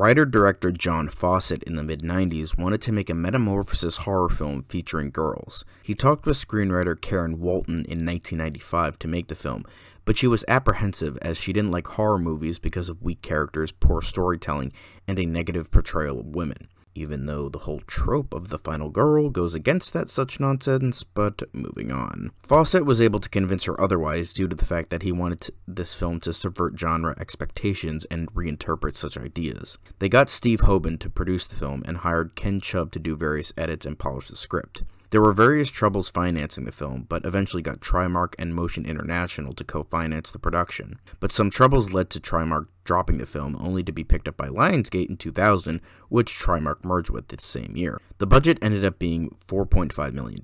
Writer-director John Fawcett in the mid-90s wanted to make a metamorphosis horror film featuring girls. He talked with screenwriter Karen Walton in 1995 to make the film, but she was apprehensive as she didn't like horror movies because of weak characters, poor storytelling, and a negative portrayal of women. Even though the whole trope of the final girl goes against that such nonsense, but moving on. Fawcett was able to convince her otherwise due to the fact that he wanted this film to subvert genre expectations and reinterpret such ideas. They got Steve Hoban to produce the film and hired Ken Chubb to do various edits and polish the script. There were various troubles financing the film, but eventually got Trimark and Motion International to co-finance the production. But some troubles led to Trimark dropping the film, only to be picked up by Lionsgate in 2000, which Trimark merged with the same year. The budget ended up being $4.5 million.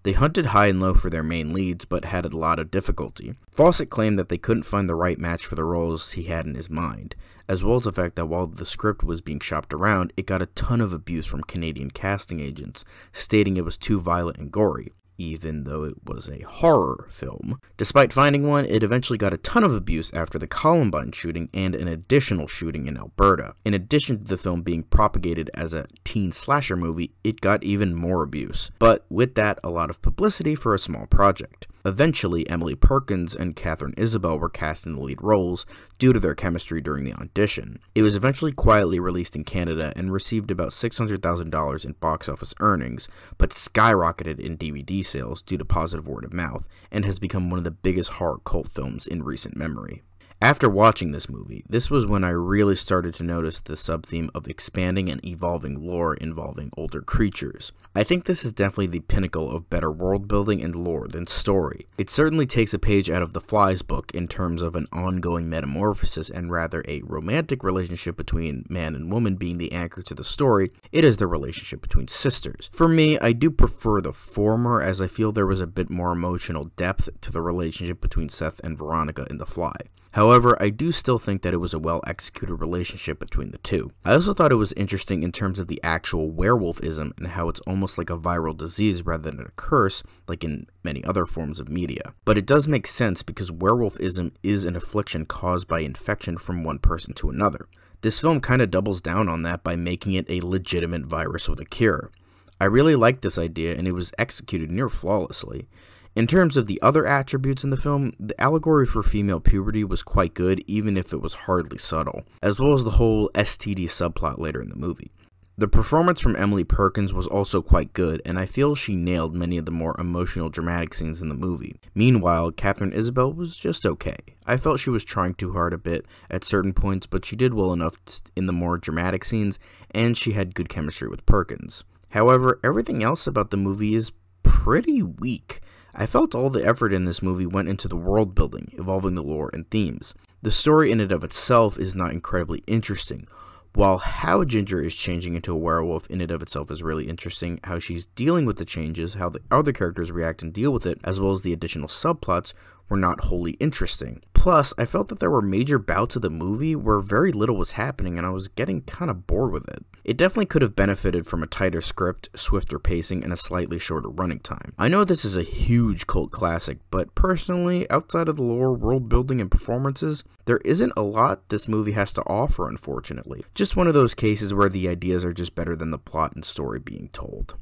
They hunted high and low for their main leads, but had a lot of difficulty. Fawcett claimed that they couldn't find the right match for the roles he had in his mind, as well as the fact that while the script was being shopped around, it got a ton of abuse from Canadian casting agents, stating it was too violent and gory, even though it was a horror film. Despite finding one, it eventually got a ton of abuse after the Columbine shooting and an additional shooting in Alberta. In addition to the film being propagated as a teen slasher movie, it got even more abuse, but with that, a lot of publicity for a small project. Eventually, Emily Perkins and Katharine Isabelle were cast in the lead roles due to their chemistry during the audition. It was eventually quietly released in Canada and received about $600,000 in box office earnings, but skyrocketed in DVD sales due to positive word of mouth, and has become one of the biggest horror cult films in recent memory. After watching this movie, this was when I really started to notice the sub-theme of expanding and evolving lore involving older creatures. I think this is definitely the pinnacle of better world building and lore than story. It certainly takes a page out of The Fly's book in terms of an ongoing metamorphosis and rather a romantic relationship between man and woman being the anchor to the story. It is the relationship between sisters. For me, I do prefer the former, as I feel there was a bit more emotional depth to the relationship between Seth and Veronica in The Fly. However, I do still think that it was a well-executed relationship between the two. I also thought it was interesting in terms of the actual werewolfism and how it's almost like a viral disease rather than a curse, like in many other forms of media. But it does make sense because werewolfism is an affliction caused by infection from one person to another. This film kind of doubles down on that by making it a legitimate virus with a cure. I really liked this idea and it was executed near flawlessly. In terms of the other attributes in the film, the allegory for female puberty was quite good, even if it was hardly subtle, as well as the whole STD subplot later in the movie. The performance from Emily Perkins was also quite good, and I feel she nailed many of the more emotional dramatic scenes in the movie. Meanwhile, Katharine Isabelle was just okay. I felt she was trying too hard a bit at certain points, but she did well enough in the more dramatic scenes, and she had good chemistry with Perkins. However, everything else about the movie is pretty weak. I felt all the effort in this movie went into the world building, evolving the lore and themes. The story in and of itself is not incredibly interesting. While how Ginger is changing into a werewolf in and of itself is really interesting, how she's dealing with the changes, how the other characters react and deal with it, as well as the additional subplots, were not wholly interesting. Plus, I felt that there were major bouts of the movie where very little was happening and I was getting kind of bored with it. It definitely could have benefited from a tighter script, swifter pacing, and a slightly shorter running time. I know this is a huge cult classic, but personally, outside of the lore, world building, and performances, there isn't a lot this movie has to offer, unfortunately. Just one of those cases where the ideas are just better than the plot and story being told.